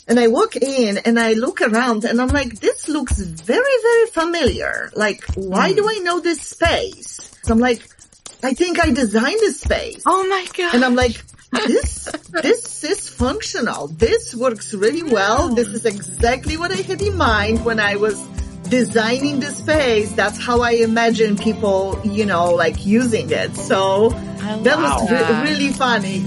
And I walk in and I look around and I'm like, this looks very, very familiar. Like, why do I know this space? So I'm like, I think I designed this space. Oh my God. And I'm like, this is functional. This works really well. This is exactly what I had in mind when I was designing the space. That's how I imagine people, like using it. So that was really funny.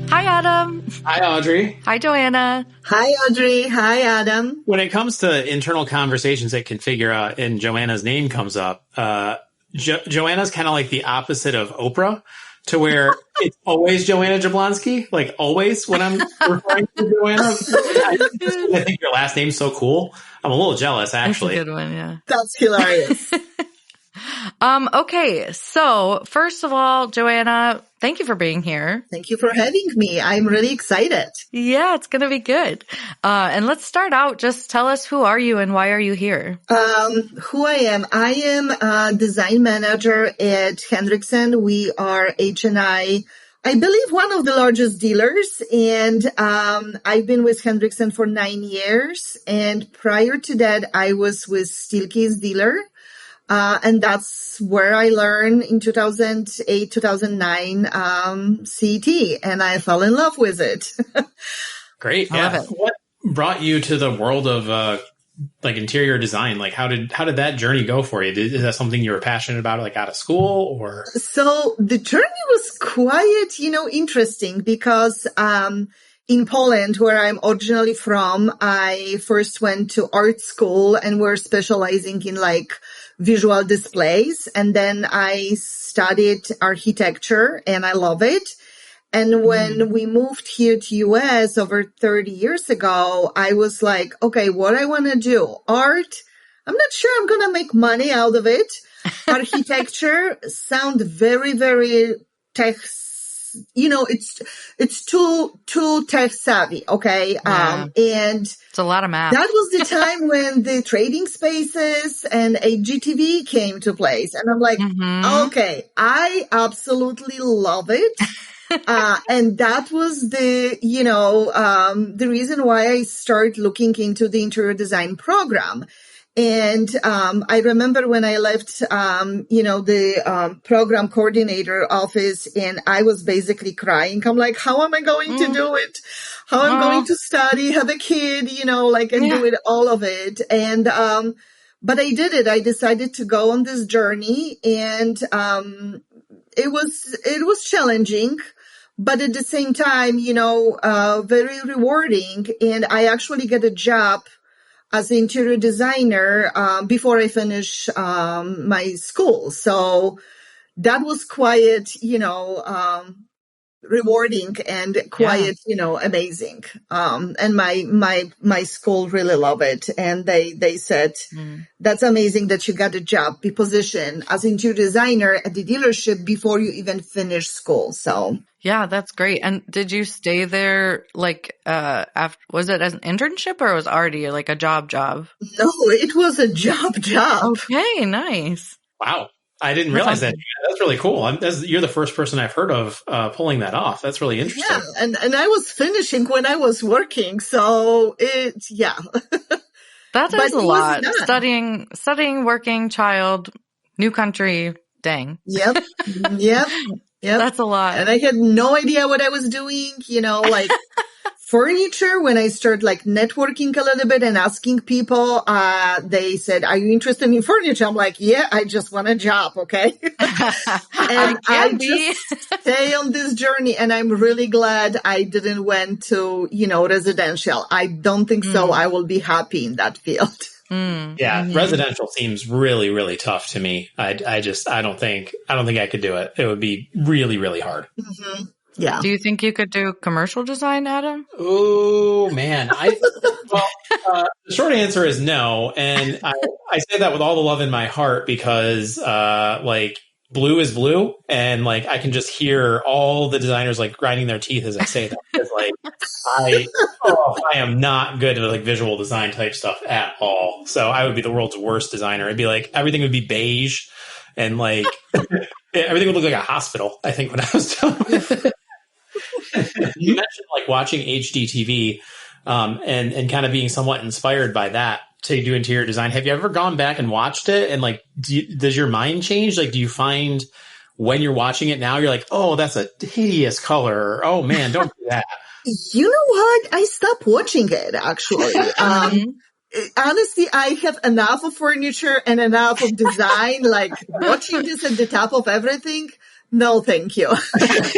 Hi, Adam. Hi, Audrey. Hi, Joanna. Hi, Audrey. Hi, Adam. When it comes to internal conversations at Configura and Joanna's name comes up, Joanna's kind of like the opposite of Oprah, to where it's always Joanna Jablonski, like always when I'm referring to Joanna. I think your last name's so cool. I'm a little jealous, actually. That's a good one, yeah. That's hilarious. Okay, so first of all, Joanna, thank you for being here. Thank you for having me. I'm really excited. Yeah, it's going to be good. And let's start out. Just tell us, who are you and why are you here? Who I am a design manager at Henricksen. We are H&I believe one of the largest dealers, and I've been with Henricksen for 9 years. And prior to that, I was with Steelcase dealer. And that's where I learned in 2008, 2009, CET, and I fell in love with it. Great. I love it. What brought you to the world of, like interior design? Like how did that journey go for you? Is that something you were passionate about, like out of school or? So the journey was quite, interesting because, in Poland, where I'm originally from, I first went to art school and we're specializing in like visual displays. And then I studied architecture and I love it. And when we moved here to US over 30 years ago, I was like, okay, what I want to do? Art. I'm not sure I'm going to make money out of it. Architecture sound very, very tech, it's too tech savvy. Okay. Yeah. And It's a lot of math. that was the time when the trading spaces and HGTV came to place. And I'm like, okay, I absolutely love it. And that was the reason why I started looking into the interior design program. And, I remember when I left, the, program coordinator office and I was basically crying. I'm like, how am I going to do it? How am I going to study, have a kid, and do it, all of it. And, but I did it. I decided to go on this journey and, it was challenging, but at the same time, very rewarding. And I actually got a job as an interior designer, before I finished, my school. So that was quite, rewarding and quite, amazing. And my school really love it. And they said, that's amazing that you got a job, be positioned as interior designer at the dealership before you even finish school. So. Yeah, that's great. And did you stay there after, was it as an internship or it was already like a job? No, it was a job. Okay, nice. Wow. I didn't realize that. That's really cool. You're the first person I've heard of pulling that off. That's really interesting. Yeah, and I was finishing when I was working, so That is a lot. Studying, working, child, new country. Dang. Yep. That's a lot. And I had no idea what I was doing, like furniture. When I started like networking a little bit and asking people, they said, are you interested in furniture? I'm like, yeah, I just want a job. Okay. And I just stay on this journey and I'm really glad I didn't went to, residential. I don't think so. I will be happy in that field. Yeah. Residential seems really, really tough to me. I don't think I could do it. It would be really, really hard. Yeah. Do you think you could do commercial design, Adam? Oh man. The short answer is no. And I say that with all the love in my heart because, blue is blue. And I can just hear all the designers grinding their teeth as I say that. Because I am not good at visual design type stuff at all. So I would be the world's worst designer. It'd be everything would be beige and like everything would look like a hospital, I think, when I was done with it. You mentioned like watching HDTV and kind of being somewhat inspired by that to do interior design. Have you ever gone back and watched it? And like, does your mind change? Like, do you find when you're watching it now, you're like, oh, that's a hideous color. Or, oh man, don't do that. You know what? I stopped watching it, actually. Honestly, I have enough of furniture and enough of design. Like, watching this at the top of everything, no, thank you. Plus,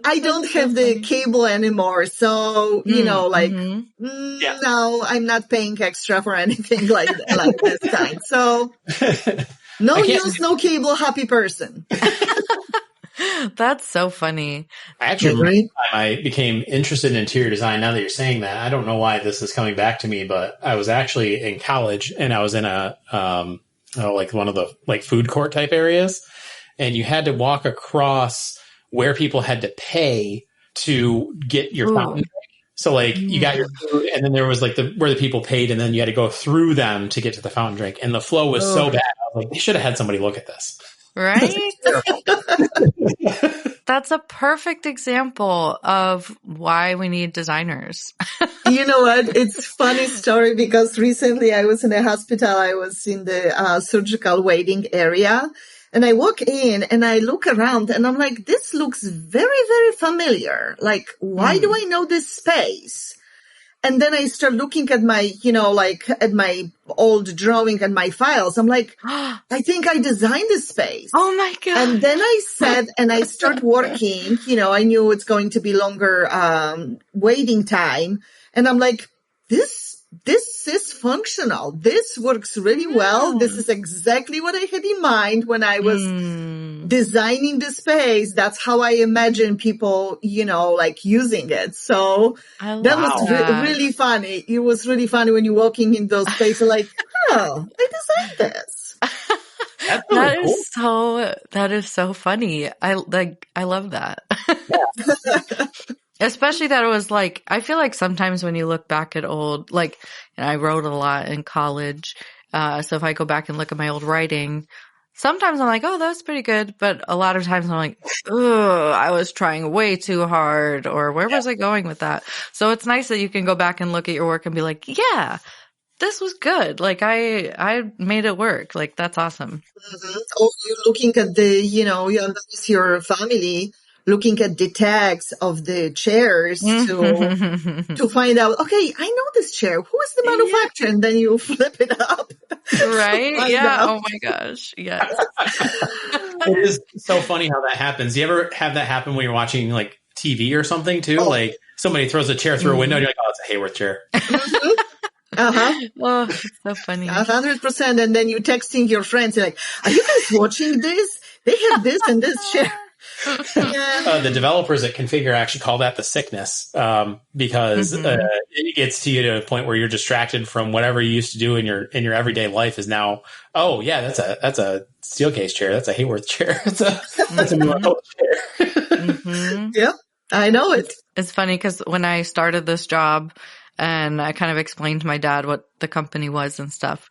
I don't have the cable anymore. So, no, I'm not paying extra for anything like this kind. So, no news, no cable, happy person. That's so funny. I actually I became interested in interior design. Now that you're saying that, I don't know why this is coming back to me, but I was actually in college and I was in a like one of the like food court type areas, and you had to walk across where people had to pay to get your fountain drink. So like you got your food, and then there was like where the people paid, and then you had to go through them to get to the fountain drink, and the flow was so bad. I was like, they should have had somebody look at this. Right? That's a perfect example of why we need designers. You know what? It's a funny story because recently I was in a hospital. I was in the surgical waiting area, and I walk in and I look around and I'm like, this looks very, very familiar. Like, why do I know this space? And then I start looking at my, at my old drawing and my files. I'm like, I think I designed this space. Oh my God. And then I sat and I start working. I knew it's going to be longer, waiting time. And I'm like, this is functional. This works really well. This is exactly what I had in mind when I was designing the space. That's how I imagine people, using it. So that was really funny. It was really funny when you're walking in those spaces like, oh, I designed this. That is so funny. I love that. Especially that it was like, I feel like sometimes when you look back at old, like, and I wrote a lot in college. So if I go back and look at my old writing, sometimes I'm like, oh, that was pretty good. But a lot of times I'm like, ugh, I was trying way too hard, or where was I going with that? So it's nice that you can go back and look at your work and be like, yeah, this was good. Like I made it work. Like that's awesome. Mm-hmm. Oh, you're looking at your family, looking at the tags of the chairs to find out, okay, I know this chair. Who is the manufacturer? And then you flip it up. Right? Yeah. Oh my gosh. Yes. It is so funny how that happens. Do you ever have that happen when you're watching like TV or something too? Oh. Like somebody throws a chair through a window and you're like, oh, it's a Hayworth chair. Oh, it's so funny. 100%. And then you're texting your friends. You're like, are you guys watching this? They have this and this chair. The developers at Configura actually call that the sickness, because it gets to you to a point where you're distracted from whatever you used to do in your everyday life is now, oh yeah, that's a Steelcase chair, that's a Hayworth chair, that's a Milano chair. Yep, I know it. It's funny because when I started this job and I kind of explained to my dad what the company was and stuff,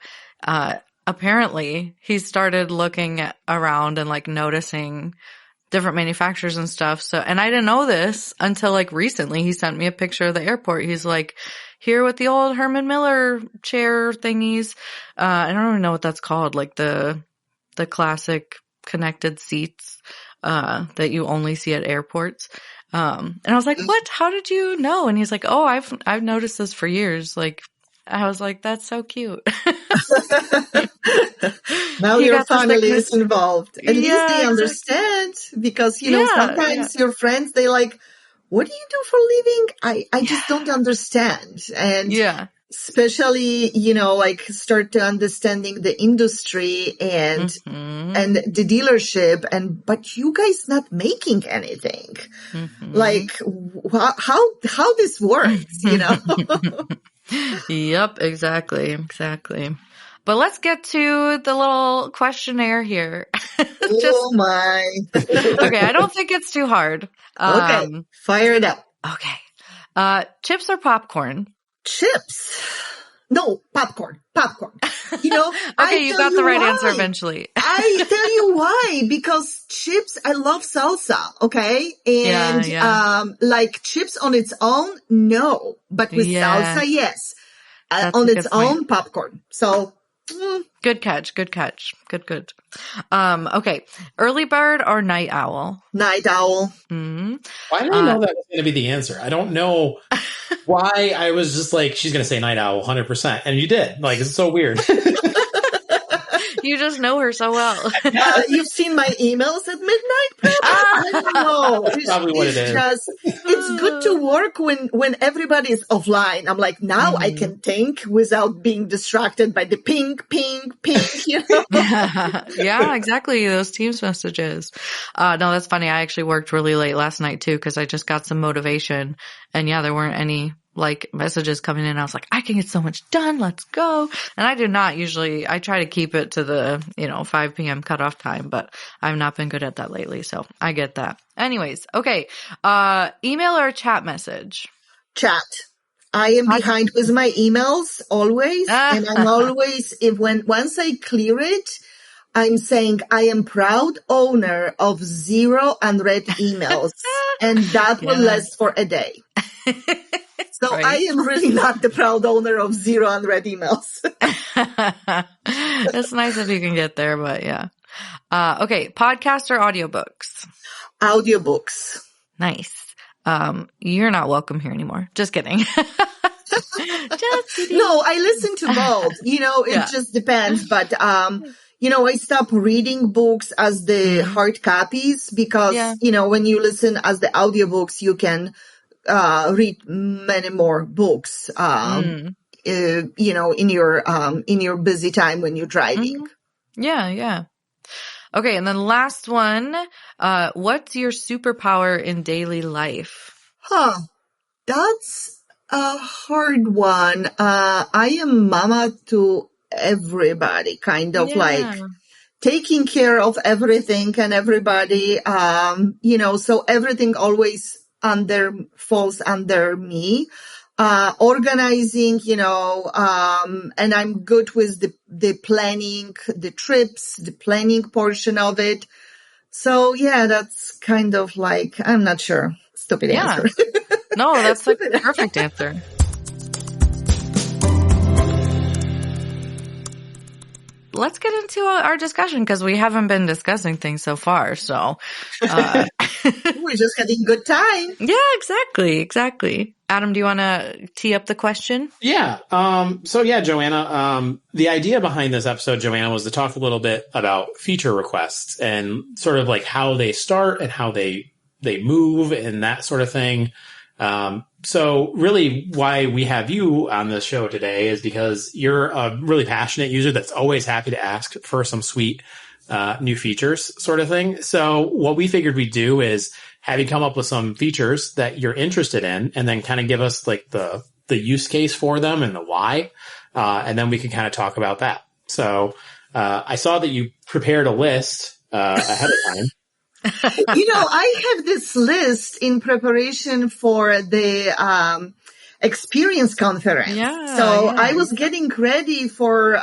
apparently he started looking around and like noticing different manufacturers and stuff. So, and I didn't know this until like recently. He sent me a picture of the airport. He's like, here with the old Herman Miller chair thingies. I don't even know what that's called. Like the classic connected seats, that you only see at airports. And I was like, what? How did you know? And he's like, oh, I've noticed this for years. Like, I was like, that's so cute. Now your family is involved. At least they understand because, sometimes your friends, they like, what do you do for a living? I just don't understand. And especially, like start to understanding the industry and the dealership but you guys not making anything. Like how this works, Yep, exactly. But let's get to the little questionnaire here. Oh my. Okay, I don't think it's too hard. Okay, fire it up. Okay. Chips or popcorn? Chips. No, popcorn. Okay, you got the right answer eventually. I tell you why, because chips, I love salsa, okay? And, like chips on its own, no. But with salsa, yes. On its own, popcorn. So. Good catch. Good. Okay. Early bird or night owl? Night owl. Mm-hmm. Why did I know that was going to be the answer? I don't know why. I was just like, she's going to say night owl 100%. And you did. Like, it's so weird. You just know her so well. You've seen my emails at midnight, probably? I don't know. That's probably what it is. It's good to work when everybody's offline. I'm like, now I can think without being distracted by the ping, you know? Yeah, exactly. Those Teams messages. No, that's funny. I actually worked really late last night too, because I just got some motivation. And yeah, there weren't any like messages coming in. I was like, I can get so much done. Let's go. And I do not usually, I try to keep it to the, 5 p.m. cutoff time, but I've not been good at that lately. So I get that. Anyways. Okay. Email or chat message? Chat. I am behind with my emails always. And I'm always, once I clear it, I'm saying I am proud owner of 0 unread emails. And that will last for a day. So right. I am really not the proud owner of 0 unread emails. It's nice if you can get there, but yeah. Okay. Podcast or audiobooks? Audiobooks. Nice. You're not welcome here anymore. Just kidding. Just kidding. No, I listen to both. It just depends. But, I stopped reading books as the hard copies because, when you listen as the audiobooks, you can read many more books, in your busy time when you're driving. Yeah. Okay. And then last one, what's your superpower in daily life? That's a hard one. I am mama to everybody, kind of like taking care of everything and everybody, so everything always falls under me. Organizing, and I'm good with the planning, the trips, the planning portion of it. So yeah, that's kind of like, I'm not sure. Stupid answer. No, that's the perfect answer. Let's get into our discussion because we haven't been discussing things so far. So we're just having a good time. Yeah, exactly. Adam, do you want to tee up the question? Yeah. So yeah, Joanna, the idea behind this episode, Joanna, was to talk a little bit about feature requests and sort of like how they start and how they move and that sort of thing. So really why we have you on this show today is because you're a really passionate user that's always happy to ask for some sweet, new features sort of thing. So what we figured we'd do is have you come up with some features that you're interested in and then kind of give us like the use case for them and the why. And then we can kind of talk about that. So, I saw that you prepared a list, ahead of time. I have this list in preparation for the experience conference. I was getting ready for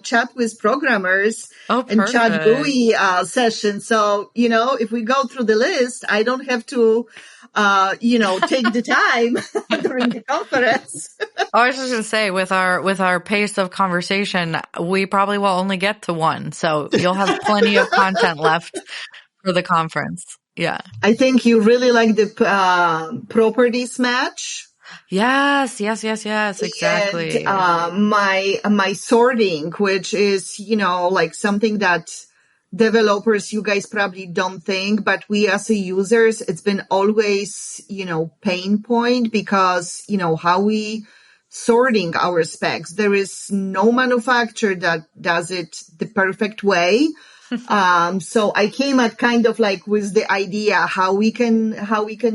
chat with programmers and chat GUI session. So, if we go through the list, I don't have to, take the time during the conference. I was just going to say, with our pace of conversation, we probably will only get to one. So you'll have plenty of content left for the conference. Yeah. I think you really like the properties match. Yes, exactly. And, my sorting, which is, like something that developers, you guys probably don't think, but we as a users, it's been always, pain point because, how we sorting our specs. There is no manufacturer that does it the perfect way. So I came at kind of like with the idea how we can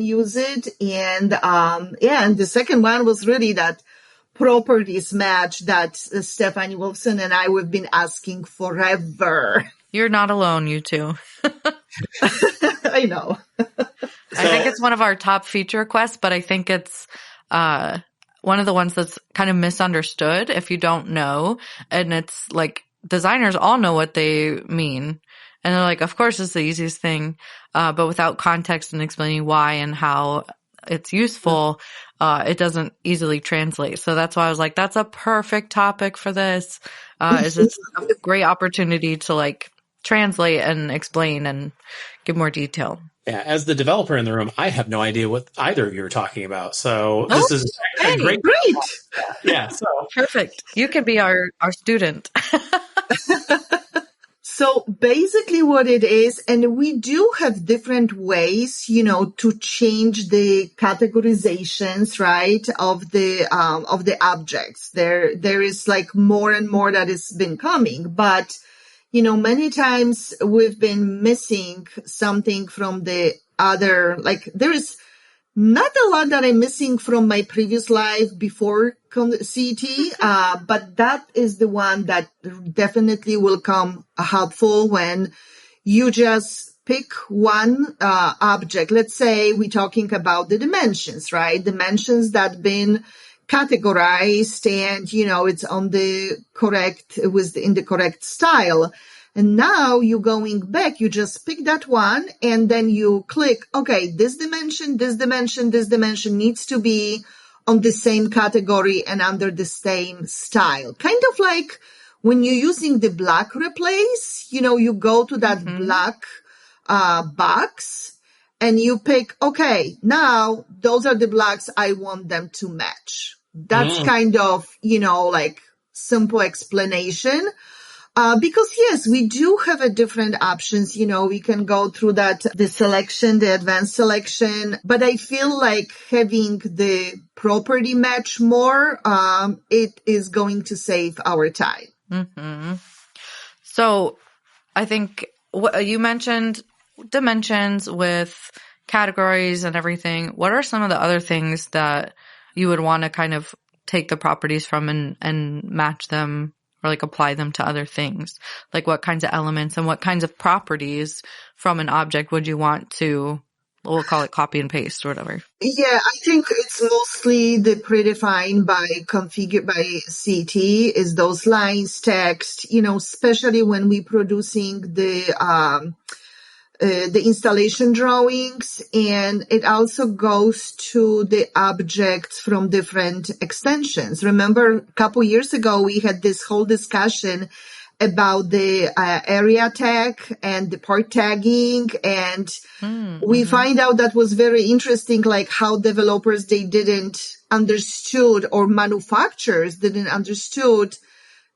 use it. And, and the second one was really that properties match that Stephanie Wolfson and I have been asking forever. You're not alone, you two. I know. I think it's one of our top feature requests, but I think it's, one of the ones that's kind of misunderstood if you don't know. And it's like designers all know what they mean. And they're like, of course, it's the easiest thing. But without context and explaining why and how it's useful, it doesn't easily translate. So that's why I was like, that's a perfect topic for this. Is it's a great opportunity to like translate and explain and give more detail. Yeah, as the developer in the room, I have no idea what either of you are talking about. So this is a great. Yeah, so perfect. You can be our student. So basically what it is, and we do have different ways, to change the categorizations, right, of the objects. There is like more and more that has been coming, but many times we've been missing something from the other, like there is not a lot that I'm missing from my previous life before CET, but that is the one that definitely will come helpful when you just pick one object. Let's say we're talking about the dimensions, right? Dimensions that been categorized and, it's on the correct, it was in the correct style. And now you're going back, you just pick that one and then you click, okay, this dimension needs to be on the same category and under the same style. Kind of like when you're using the black replace, you go to that black box and you pick, okay, now those are the blacks I want them to match. That's kind of, like simple explanation. Because yes, we do have a different options. We can go through that, the selection, the advanced selection, but I feel like having the property match more, it is going to save our time. Mm-hmm. So I think what you mentioned dimensions with categories and everything. What are some of the other things that you would want to kind of take the properties from and match them or like apply them to other things? Like what kinds of elements and what kinds of properties from an object would you want to, we'll call it copy and paste or whatever? Yeah, I think it's mostly the predefined by Configura by CT is those lines, text, especially when we're producing the installation drawings, and it also goes to the objects from different extensions. Remember, a couple years ago, we had this whole discussion about the area tag and the part tagging, and we find out that was very interesting, like how developers, they didn't understood, or manufacturers didn't understood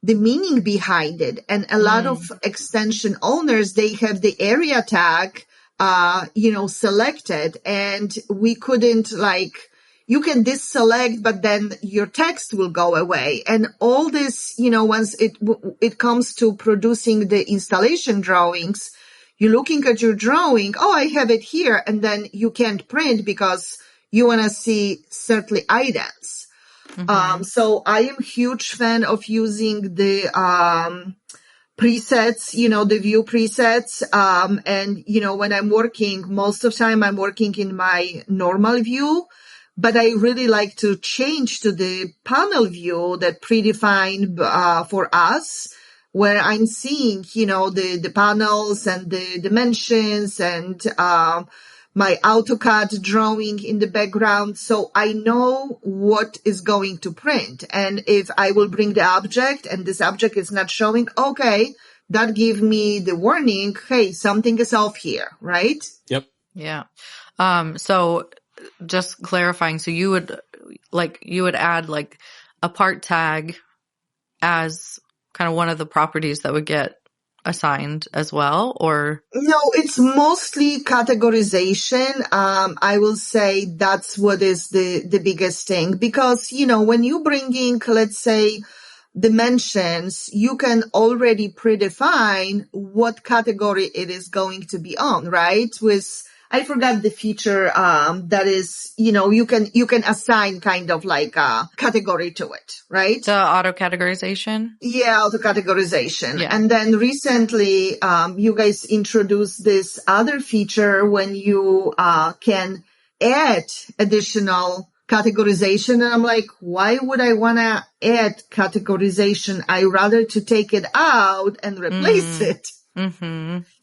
the meaning behind it. And a lot of extension owners, they have the area tag, selected, and we couldn't you can deselect, but then your text will go away. And all this, once it comes to producing the installation drawings, you're looking at your drawing. Oh, I have it here. And then you can't print because you want to see certain items. So I am a huge fan of using the presets, the view presets. And, when I'm working, most of the time I'm working in my normal view, but I really like to change to the panel view that predefined for us, where I'm seeing, the panels and the dimensions and my AutoCAD drawing in the background. So I know what is going to print. And if I will bring the object and this object is not showing, okay, that give me the warning, hey, something is off here, right? Yep. Yeah. So just clarifying, so you would add like a part tag as kind of one of the properties that would get assigned as well, or? No, it's mostly categorization. I will say that's what is the biggest thing, because, when you bring in, let's say, dimensions, you can already predefine what category it is going to be on, right? I forgot the feature, that is, you can assign kind of like a category to it, right? The auto categorization? Yeah, auto categorization. Yeah. And then recently, you guys introduced this other feature when you, can add additional categorization. And I'm like, why would I want to add categorization? I rather to take it out and replace it.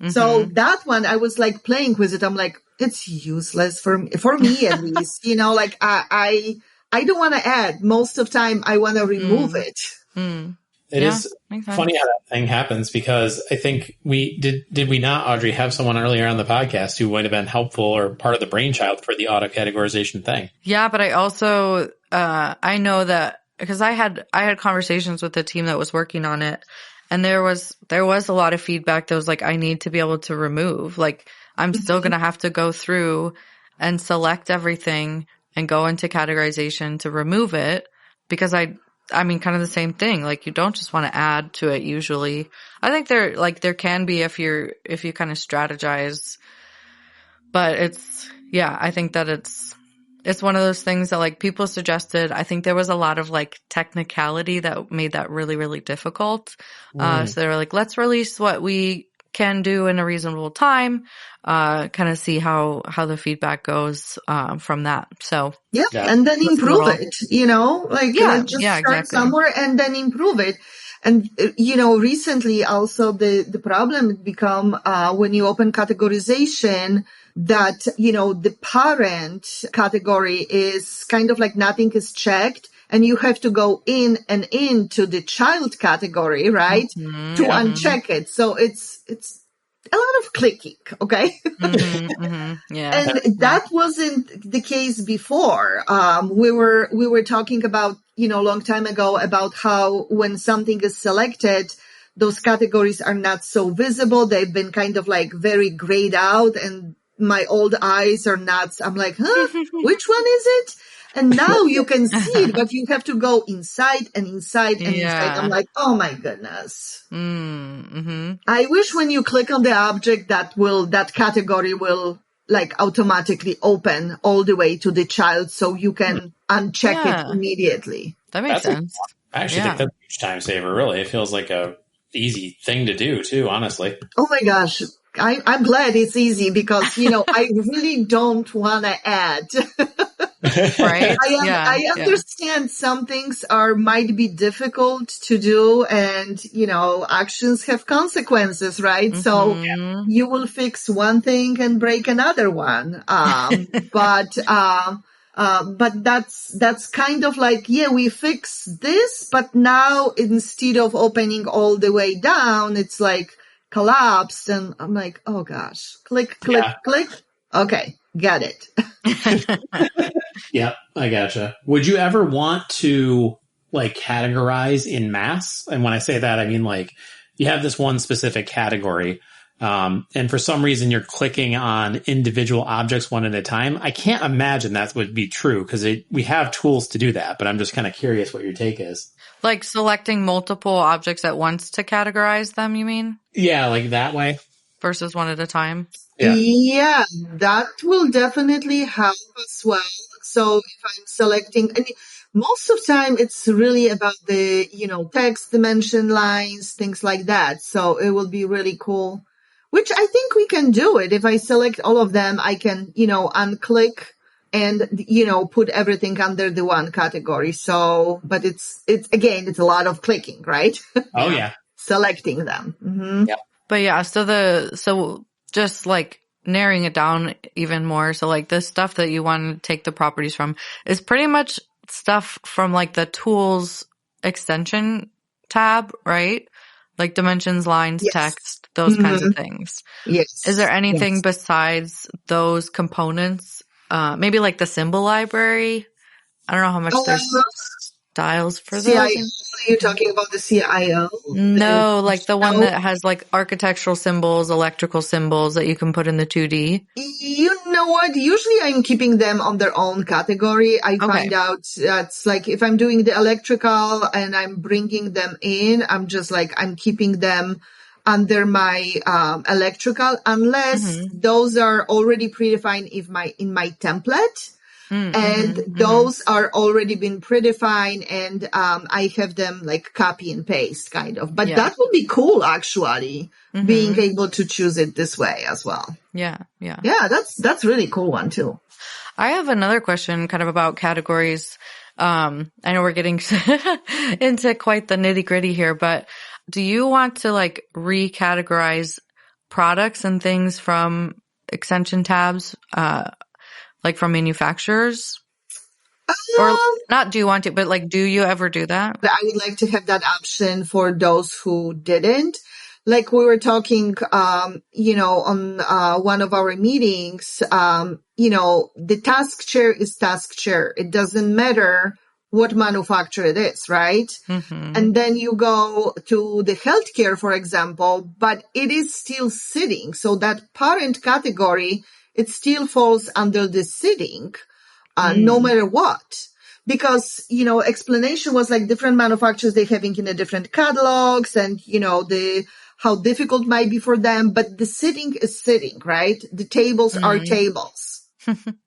So that one, I was like playing with it. I'm like, it's useless for me at least, like I don't want to add. Most of the time I want to remove it. It is funny how that thing happens, because I think did we not, Audrey, have someone earlier on the podcast who might have been helpful or part of the brainchild for the auto categorization thing? Yeah, but I also I know that because I had conversations with the team that was working on it, and there was a lot of feedback that was like, I need to be able to remove. Like, I'm still going to have to go through and select everything and go into categorization to remove it, because I mean, kind of the same thing. Like, you don't just want to add to it usually. I think there can be if you kind of strategize, but I think that it's one of those things that like people suggested. I think there was a lot of like technicality that made that really, really difficult. So they were like, let's release what we can do in a reasonable time, kind of see how the feedback goes, from that. So yeah. And then improve it, let's just start exactly. somewhere and then improve it. And, recently also the problem become, when you open categorization, that, the parent category is kind of like nothing is checked, and you have to go in and into the child category, right? To uncheck it. So it's a lot of clicking. Okay. Yeah. And that wasn't the case before. We were talking about, a long time ago about how when something is selected, those categories are not so visible. They've been kind of like very grayed out, and my old eyes are not, I'm like, which one is it? And now you can see it, but you have to go inside and inside and inside. I'm like, oh my goodness. I wish when you click on the object that category will like automatically open all the way to the child, so you can uncheck it immediately. That makes sense. I actually think that's a huge time saver, really. It feels like a easy thing to do too, honestly. Oh my gosh. I'm glad it's easy, because, I really don't want to add. Right? I understand some things might be difficult to do, and, actions have consequences, right? So you will fix one thing and break another one. But that's kind of like, we fix this, but now instead of opening all the way down, it's like collapsed, and I'm like, oh gosh, click. Okay, get it. Yeah, I gotcha. Would you ever want to like categorize in mass? And when I say that, I mean like you have this one specific category, and for some reason you're clicking on individual objects one at a time. I can't imagine that would be true, because we have tools to do that, but I'm just kind of curious what your take is. Like selecting multiple objects at once to categorize them, you mean? Yeah, like that way. Versus one at a time? Yeah, that will definitely help as well. So if I'm selecting, and most of the time it's really about the, text dimension lines, things like that. So it will be really cool, which I think we can do it. If I select all of them, I can, unclick and, put everything under the one category. So, but it's a lot of clicking, right? Oh yeah. Selecting them. Yeah. But so just like narrowing it down even more. So like the stuff that you want to take the properties from is pretty much stuff from like the tools extension tab, right? Like dimensions, lines, text, those kinds of things. Yes. Is there anything besides those components? Maybe like the symbol library? I don't know how much there's styles for those. CIO? Are you talking about the CIO? No, like the one that has like architectural symbols, electrical symbols that you can put in the 2D. You know what? Usually I'm keeping them on their own category. I find out that's like if I'm doing the electrical and I'm bringing them in, I'm just like I'm keeping them under my electrical, unless those are already predefined in my template. and those are already been predefined, and I have them like copy and paste kind of. But that would be cool, actually, being able to choose it this way as well. Yeah. That's really cool one too. I have another question kind of about categories. I know we're getting into quite the nitty gritty here, but do you want to like recategorize products and things from extension tabs, like from manufacturers? Or not do you want to, but like, do you ever do that? I would like to have that option for those who didn't. Like we were talking, on one of our meetings, the task chair is task chair. It doesn't matter what manufacturer it is, right? And then you go to the healthcare, for example, but it is still sitting. So that parent category, it still falls under the sitting, no matter what. Because, explanation was like different manufacturers, they having in a different catalogs and, how difficult might be for them, but the sitting is sitting, right? The tables are tables.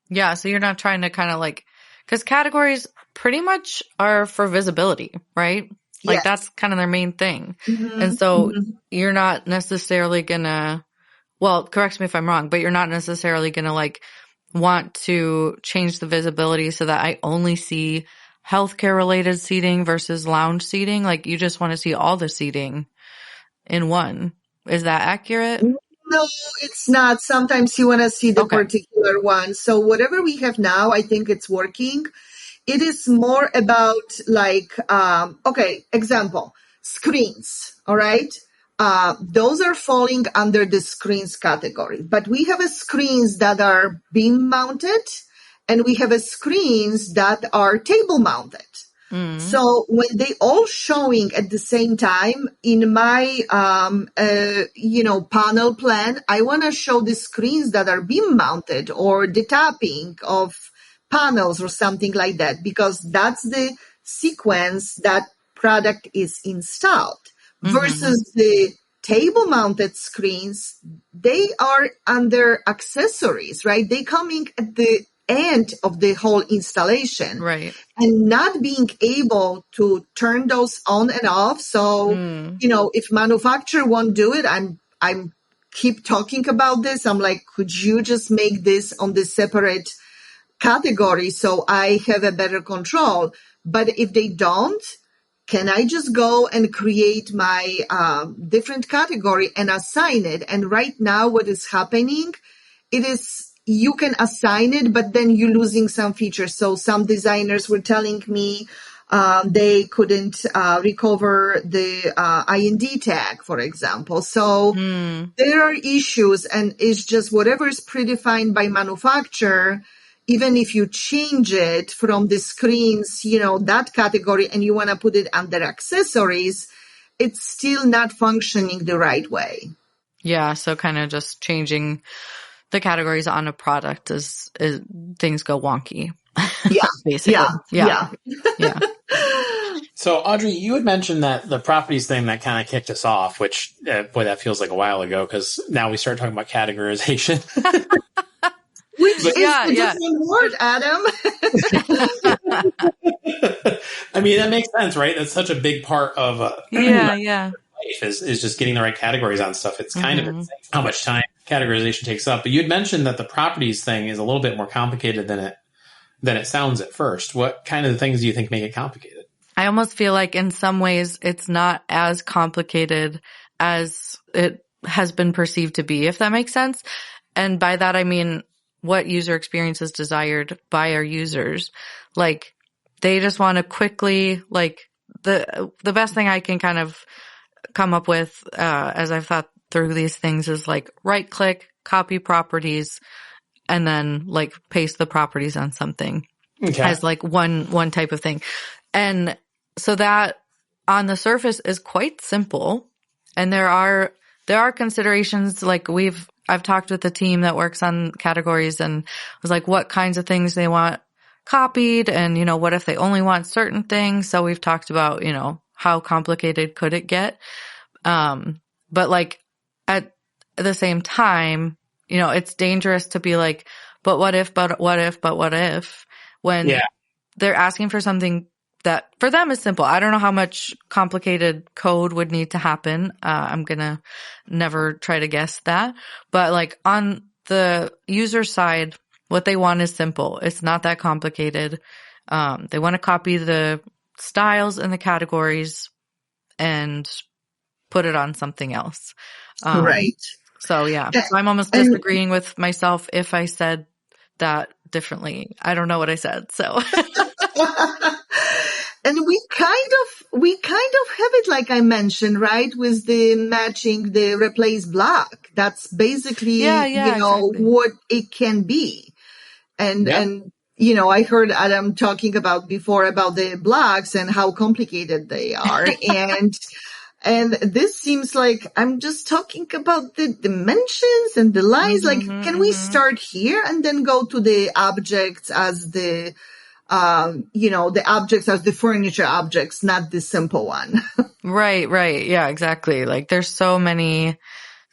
Yeah. So you're not trying to kind of like, because categories pretty much are for visibility, right? Like that's kind of their main thing. And so you're not necessarily gonna, well, correct me if I'm wrong, but you're not necessarily gonna like want to change the visibility so that I only see healthcare related seating versus lounge seating. Like you just want to see all the seating in one. Is that accurate? No, it's not. Sometimes you want to see the particular one. So whatever we have now, I think it's working. It is more about like, example, screens. All right. Those are falling under the screens category, but we have screens that are beam mounted and we have screens that are table mounted. So when they all showing at the same time in my, panel plan, I want to show the screens that are beam mounted or the tapping of panels or something like that, because that's the sequence that product is installed versus the table mounted screens. They are under accessories, right? They coming at the end of the whole installation, right? And not being able to turn those on and off. So, if manufacturer won't do it, I'm keep talking about this. I'm like, could you just make this on the separate category so I have a better control? But if they don't, can I just go and create my different category and assign it? And right now what is happening, it is you can assign it, but then you're losing some features. So some designers were telling me they couldn't recover the IND tag, for example. So there are issues, and it's just whatever is predefined by manufacturer. Even if you change it from the screens, that category, and you want to put it under accessories, it's still not functioning the right way. Yeah. So kind of just changing the categories on a product is things go wonky. Yeah. Basically. Yeah. So Audrey, you had mentioned that the properties thing that kind of kicked us off, which that feels like a while ago, because now we start talking about categorization. Which is a different word, Adam. I mean, that makes sense, right? That's such a big part of life is just getting the right categories on stuff. It's kind of insane how much time categorization takes up. But you had mentioned that the properties thing is a little bit more complicated than it sounds at first. What kind of things do you think make it complicated? I almost feel like in some ways it's not as complicated as it has been perceived to be, if that makes sense. And by that, I mean what user experience is desired by our users. Like they just want to quickly, like the best thing I can kind of come up with, as I've thought through these things is like right click, copy properties, and then like paste the properties on something as like one type of thing. And so that on the surface is quite simple. And there are considerations like I've talked with the team that works on categories and was like what kinds of things they want copied and, what if they only want certain things. So we've talked about, how complicated could it get? But like at the same time, it's dangerous to be like, but what if? when they're asking for something that for them is simple. I don't know how much complicated code would need to happen. I'm going to never try to guess that. But like on the user side, what they want is simple. It's not that complicated. They want to copy the styles and the categories and put it on something else. Right. So yeah, so I'm almost disagreeing with myself if I said that differently. I don't know what I said. So. And we kind of have it like I mentioned, right? With the matching the replace block. That's basically, exactly what it can be. And I heard Adam talking about before about the blocks and how complicated they are. And this seems like I'm just talking about the dimensions and the lines. Can we start here and then go to the objects as the objects as the furniture objects, not the simple one. Right. Yeah, exactly. Like there's so many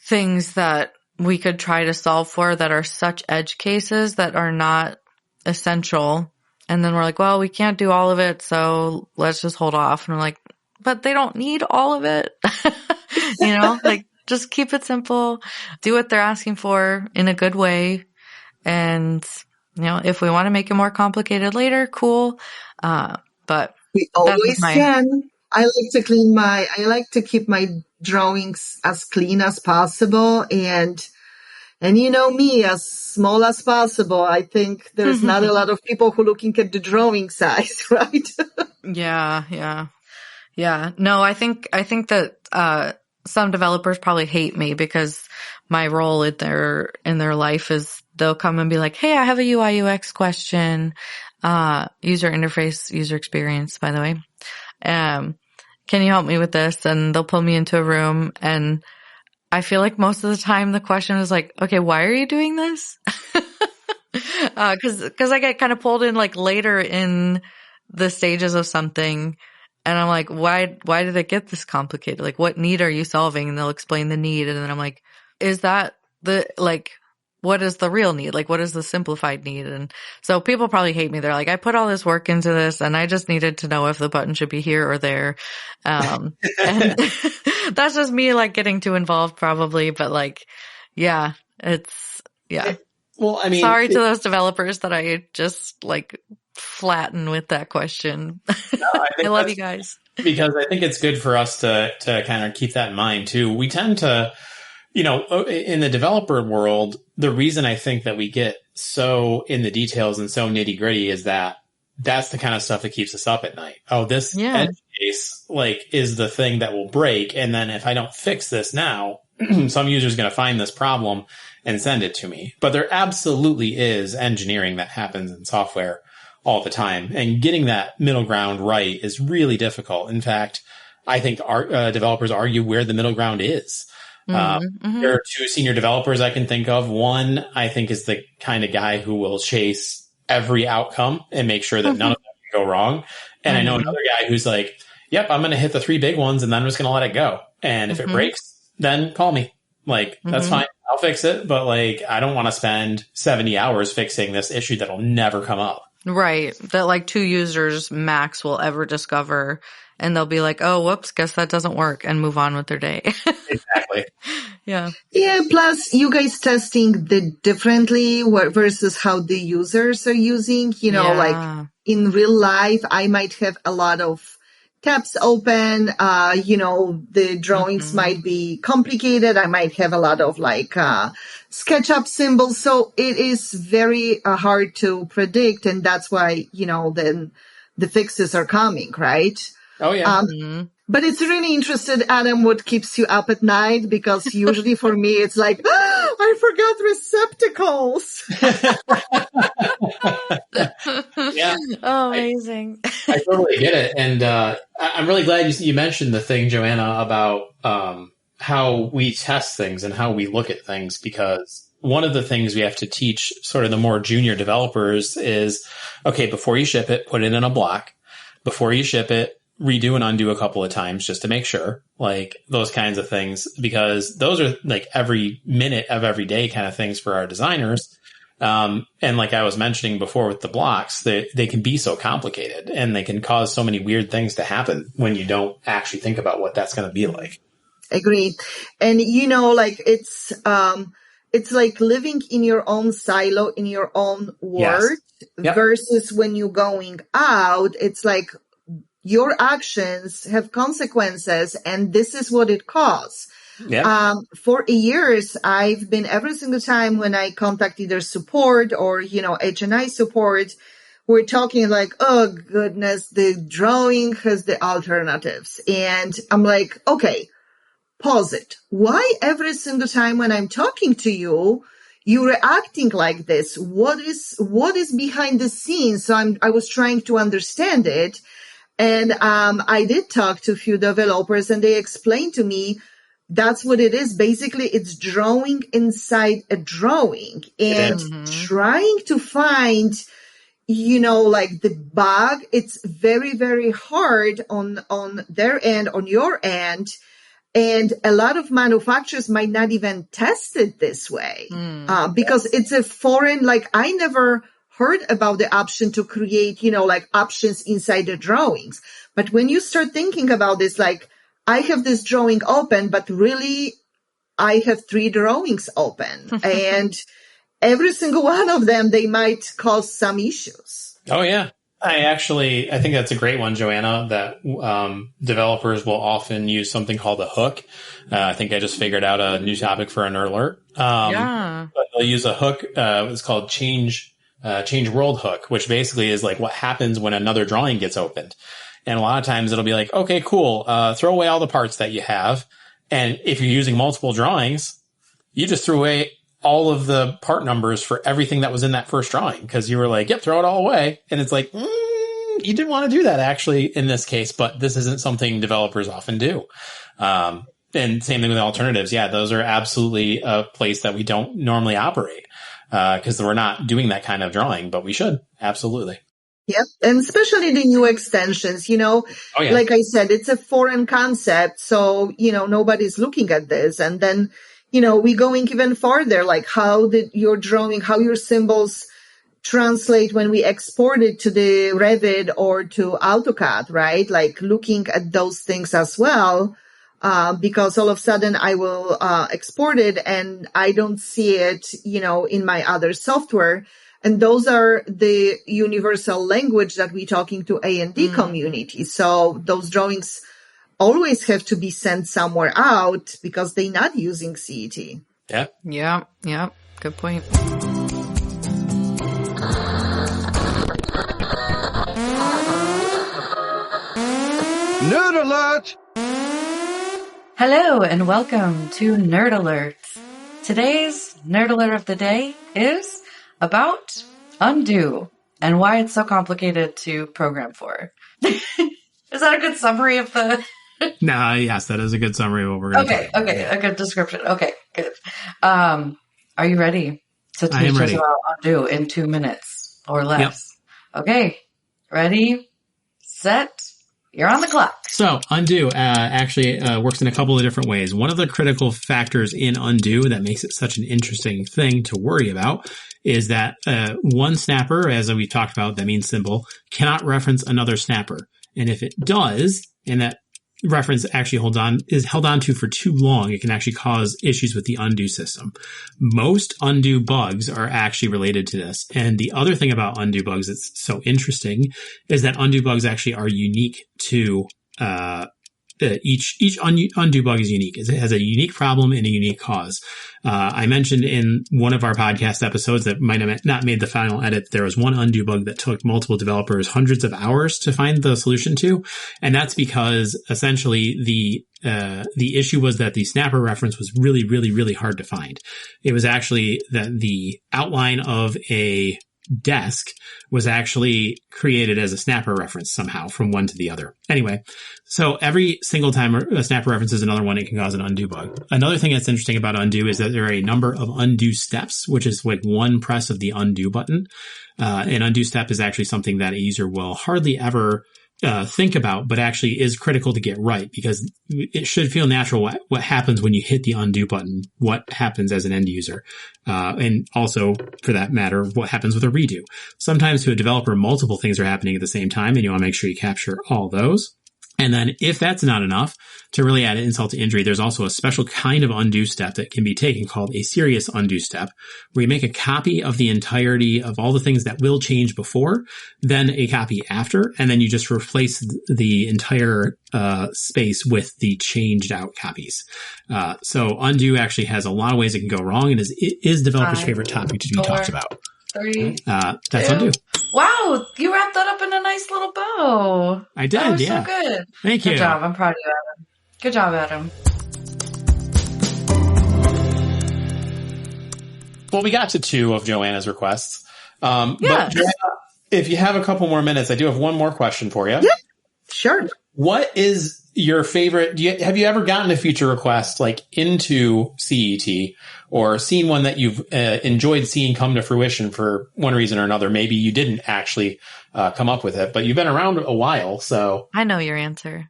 things that we could try to solve for that are such edge cases that are not essential. And then we're like, well, we can't do all of it, so let's just hold off. And we're like, but they don't need all of it. Like just keep it simple, do what they're asking for in a good way. And if we want to make it more complicated later, cool. But we always can. I like to keep my drawings as clean as possible. And me, as small as possible. I think there's not a lot of people who are looking at the drawing size, right? Yeah. No, I think that, some developers probably hate me because my role in their life is they'll come and be like, hey, I have a UI UX question, user interface, user experience, by the way. Can you help me with this? And they'll pull me into a room, and I feel like most of the time the question is like, okay, why are you doing this? Cause I get kind of pulled in like later in the stages of something. And I'm like, why did it get this complicated? Like, what need are you solving? And they'll explain the need. And then I'm like, is that what is the real need? Like, what is the simplified need? And so people probably hate me. They're like, I put all this work into this and I just needed to know if the button should be here or there. And that's just me like getting too involved probably. But like, yeah. Well, I mean, sorry to those developers that I just like flatten with that question. No, I love you guys. Because I think it's good for us to kind of keep that in mind too. We tend to, in the developer world, the reason I think that we get so in the details and so nitty gritty is that that's the kind of stuff that keeps us up at night. Oh, this edge case is the thing that will break. And then if I don't fix this now, some user is going to find this problem and send it to me. But there absolutely is engineering that happens in software all the time. And getting that middle ground right is really difficult. In fact, I think our developers argue where the middle ground is. There are two senior developers I can think of. One, I think, is the kind of guy who will chase every outcome and make sure that none of them can go wrong. And I know another guy who's like, yep, I'm going to hit the three big ones and then I'm just going to let it go. And if it breaks, then call me. That's fine. I'll fix it. But I don't want to spend 70 hours fixing this issue that'll never come up. Right. That 2 users max will ever discover, and they'll be like, oh, whoops, guess that doesn't work, and move on with their day. Exactly. Yeah. Yeah. Plus you guys testing differently versus how the users are using, in real life, I might have a lot of tabs open, the drawings might be complicated. I might have a lot of SketchUp symbols. So it is very hard to predict. And that's why, then the fixes are coming, right? Oh, yeah. But it's really interesting, Adam, what keeps you up at night, because usually for me, it's like, I forgot receptacles. Yeah. Oh, amazing. I totally get it. And I'm really glad you mentioned the thing, Joanna, about how we test things and how we look at things, because one of the things we have to teach sort of the more junior developers is, okay, before you ship it, put it in a block. Before you ship it, redo and undo a couple of times just to make sure, those kinds of things, because those are every minute of every day kind of things for our designers. And like I was mentioning before with the blocks, they can be so complicated and they can cause so many weird things to happen when you don't actually think about what that's going to be like. Agreed. And like it's like living in your own silo, in your own world, Yes. versus when you're going out, it's like your actions have consequences and this is what it costs. Yeah. For years, I've been every single time when I contact either support or, H&I support, we're talking like, oh goodness, the drawing has the alternatives. And I'm like, okay, pause it. Why every single time when I'm talking to you, you're acting like this? What is behind the scenes? So I was trying to understand it. And, I did talk to a few developers and they explained to me that's what it is. Basically, it's drawing inside a drawing and trying to find, like the bug. It's very, very hard on their end, on your end. And a lot of manufacturers might not even test it this way, because it's a foreign, like I never heard about the option to create, like options inside the drawings. But when you start thinking about this, like I have this drawing open, but really I have 3 drawings open and every single one of them, they might cause some issues. Oh yeah. I think that's a great one, Joanna, that developers will often use something called a hook. I think I just figured out a new topic for a nerd alert. But they'll use a hook. It's called change world hook, which basically is like what happens when another drawing gets opened. And a lot of times it'll be like, okay, cool. Throw away all the parts that you have. And if you're using multiple drawings, you just threw away all of the part numbers for everything that was in that first drawing because you were like, yep, throw it all away. And it's like, you didn't want to do that actually in this case, but this isn't something developers often do. And same thing with alternatives. Yeah, those are absolutely a place that we don't normally operate because we're not doing that kind of drawing, but we should. Absolutely. Yep. And especially the new extensions, like I said, it's a foreign concept. So, nobody's looking at this. And then, we're going even farther, like how your symbols translate when we export it to the Revit or to AutoCAD, right? Like looking at those things as well. Because all of a sudden I will, export it and I don't see it, in my other software. And those are the universal language that we're talking to A&D community. So those drawings always have to be sent somewhere out because they're not using CET. Yeah. Yeah. Yeah. Good point. Nerd Alert! Hello and welcome to Nerd Alerts. Today's Nerd Alert of the day is about undo and why it's so complicated to program for. Is that a good summary of the... Yes, that is a good summary of what we're going to talk about. Okay, a good description. Okay, good. Are you ready to teach us about undo in 2 minutes or less? Yep. Okay, ready, set, you're on the clock. So undo actually works in a couple of different ways. One of the critical factors in undo that makes it such an interesting thing to worry about is that one snapper, as we talked about, that means symbol, cannot reference another snapper. And if it does, and that reference actually is held on to for too long, it can actually cause issues with the undo system. Most undo bugs are actually related to this. And the other thing about undo bugs that's so interesting is that undo bugs actually are unique to each undo bug is unique. It has a unique problem and a unique cause. I mentioned in one of our podcast episodes that might have not made the final edit, there was one undo bug that took multiple developers hundreds of hours to find the solution to. And that's because essentially the issue was that the snapper reference was really, really, really hard to find. It was actually that the outline of a desk was actually created as a snapper reference somehow from one to the other. Anyway, so every single time a snapper reference is another one, it can cause an undo bug. Another thing that's interesting about undo is that there are a number of undo steps, which is like one press of the undo button. An undo step is actually something that a user will hardly ever think about, but actually is critical to get right, because it should feel natural what happens when you hit the undo button, what happens as an end user. And also, for that matter, what happens with a redo. Sometimes to a developer, multiple things are happening at the same time, and you want to make sure you capture all those. And then if that's not enough, to really add insult to injury, there's also a special kind of undo step that can be taken called a serious undo step, where you make a copy of the entirety of all the things that will change before, then a copy after, and then you just replace the entire space with the changed out copies. So undo actually has a lot of ways it can go wrong, and is developers' favorite topic to be talked about. 3, That's 2. undo. Wow, you wrapped that up in a nice little bow. I did, that was yeah. so good. Thank you. Good job. I'm proud of you, Adam. Good job, Adam. Well, we got to 2 of Joanna's requests. Yeah. But Joanna, if you have a couple more minutes, I do have one more question for you. Yeah, sure. What is your favorite? Have you ever gotten a feature request like into CET, or seen one that you've enjoyed seeing come to fruition for one reason or another? Maybe you didn't actually come up with it, but you've been around a while, so I know your answer.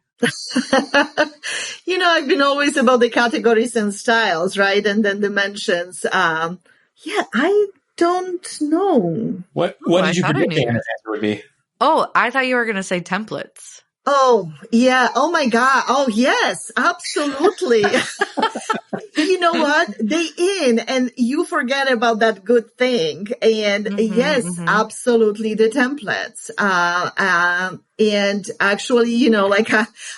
I've been always about the categories and styles, right? And then dimensions. I don't know. What did you predict the answer would be? Oh, I thought you were going to say templates. Oh, yeah. Oh my God. Oh, yes, absolutely. You know what? They in, and you forget about that good thing. And yes, absolutely the templates. And actually,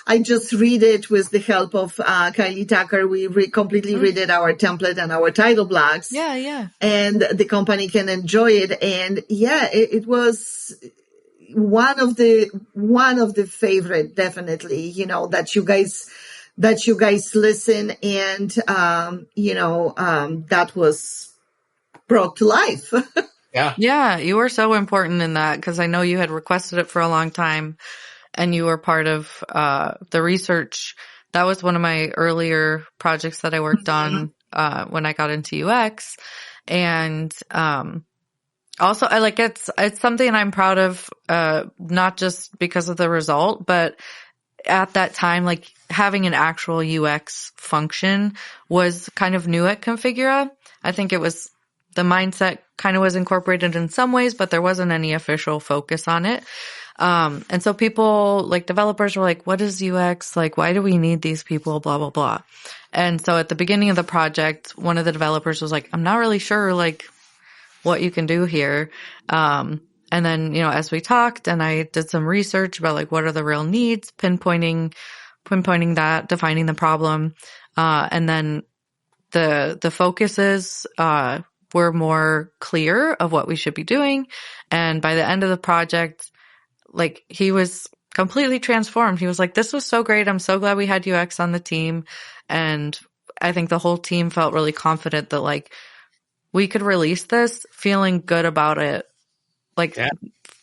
I just read it with the help of, Kylie Tucker. We completely redid our template and our title blocks. Yeah, yeah. And the company can enjoy it. And yeah, it was one of the favorite, definitely, that you guys listen, and that was brought to life. Yeah, you were so important in that, because I know you had requested it for a long time, and you were part of the research. That was one of my earlier projects that I worked on when I got into UX, and also, it's something I'm proud of, not just because of the result, but at that time, having an actual UX function was kind of new at Configura. I think it was, the mindset kind of was incorporated in some ways, but there wasn't any official focus on it. And so people, developers were like, what is UX? Why do we need these people? Blah, blah, blah. And so at the beginning of the project, one of the developers was like, I'm not really sure, what you can do here. And then, as we talked and I did some research about what are the real needs, pinpointing that, defining the problem. And then the focuses, were more clear of what we should be doing. And by the end of the project, he was completely transformed. He was like, this was so great. I'm so glad we had UX on the team. And I think the whole team felt really confident that we could release this feeling good about it,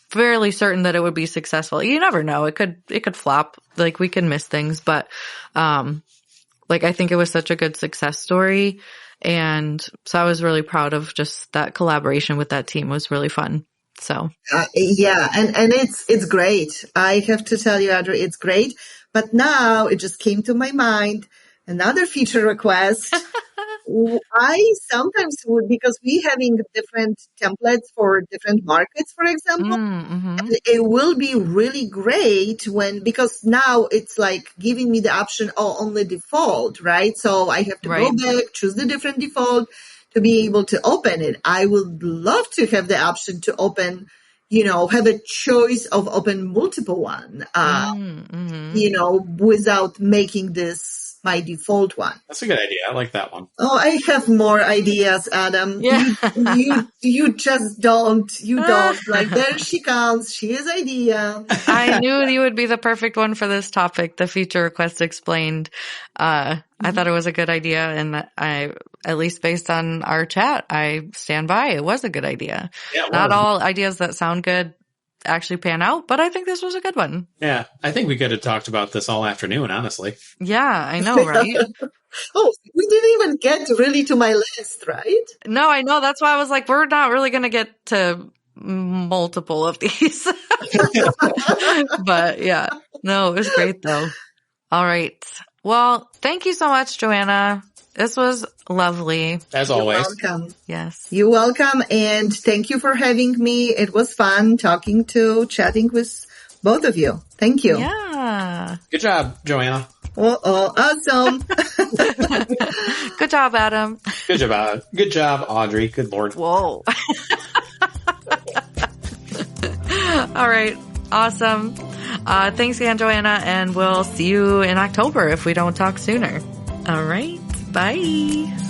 fairly certain that it would be successful. You never know. It could flop. We can miss things, but, I think it was such a good success story. And so I was really proud of just that collaboration with that team. It was really fun. So. Yeah. And it's great. I have to tell you, Audrey, it's great. But now it just came to my mind. Another feature request. I sometimes would, because we having different templates for different markets, for example, and it will be really great because now it's giving me the option on the default, right? So I have to go back, choose the different default to be able to open it. I would love to have the option to open, have a choice of open multiple one, without making this my default one. That's a good idea. I like that one. Oh, I have more ideas, Adam. Yeah. You just don't. You don't. There she comes. She has idea. I knew you would be the perfect one for this topic, the feature request explained. I thought it was a good idea, and at least based on our chat, I stand by. It was a good idea. Yeah, not all ideas that sound good actually pan out, but I think this was a good one. Yeah, I think we could have talked about this all afternoon, honestly. Yeah, I know, right? Oh, we didn't even get really to my list, right? No, I know. That's why I was like, we're not really going to get to multiple of these. But yeah, no, it was great though. All right. Well, thank you so much, Joanna. This was lovely. As always. You're welcome. Yes. You're welcome. And thank you for having me. It was fun chatting with both of you. Thank you. Yeah. Good job, Joanna. Awesome. Good job, Adam. Good job, Audrey. Good Lord. Whoa. All right. Awesome. Thanks again, Joanna, and we'll see you in October if we don't talk sooner. All right. Bye.